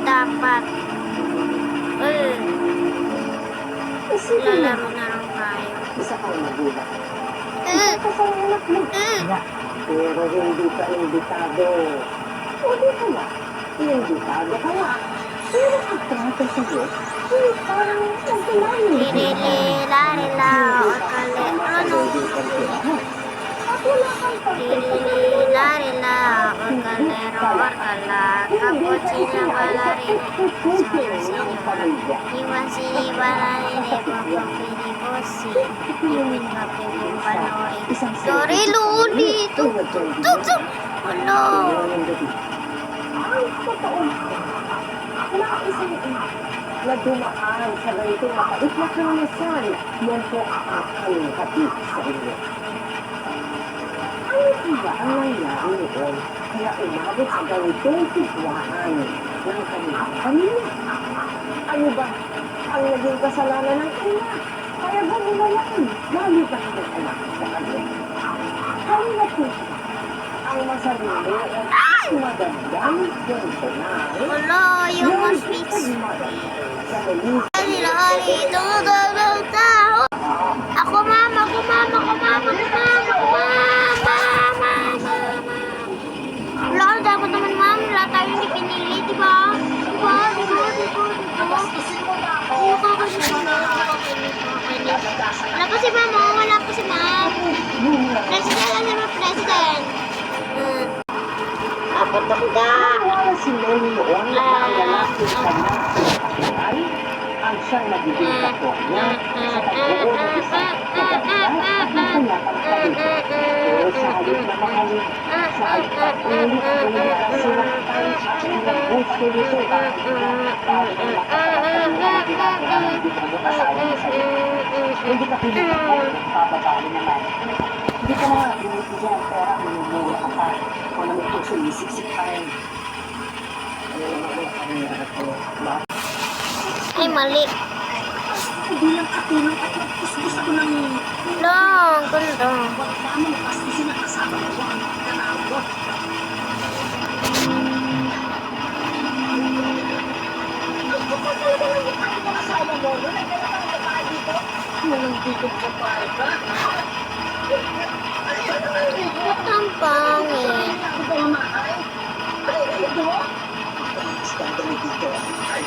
dapat. Lalaro na lang tayo. Isa kang magulang. Isa ka sa anak mo. Pero hindi ka imbitado. O di ka na. Imbitado ka na. Pero ang trato sa'yo, parang nagkalayo. Lirili-larila, orkale. Ano? Lirili-larila, orkalero, orkala. Kapuchina balarin. Iwan sini-balarin. Pagpapinigosi. Iwin kapipong panori. Sorry, Luli. Tuk. Ano? Ang totoo nakaisang na dumaan sa ganitong mapait na karanasan, yan po ang hatid sa inyo. Ano ba ang nangyari noon kaya umabot sa ganitong sitwaan ng kanilang pamilya? Ano ba ang naging kasalanan ng kanya? Kaya gano'n lalo ba ang anak sa kanya? Kaya po ang masarili at magandang kwento na Wala, yung mas mix. Lari-lari, tao. Ako mama. Wala ka dapat naman mama. Wala tayo hindi pinili, diba? Wala pa si mama, wala pa si ma'am. President lang naman, president. Kapatanda. Si Lenny noon na ang lalaking kanyang ay ang siyang nagiging kapwa niya sa pagbuo ng isang maganda at masayapang pamilya. Pero sa halip na mahalin, sa halip na ulit na silang tayo sa kanilang gusto nito para hindi ka mag-asawa niya sa'yo. Hindi ka pinagpapalala ng pababae naman. Hindi ka na binibigyan ng pera, minumura ka pa, o naman ito sumisiksik pa rin. Ay, mali. Bilang katulong at nagpusbus ko ng Long, ganda. wag namin napastisin ang kasama ko ang magkanawa. Ang kapal talaga ng mukha ng mga asawa mo, nagdala ka ng babae dito? Walang dito babae ka? Ba't ang pangit? Ako ba yung mahal? Ano ito? Ang skandalo dito ay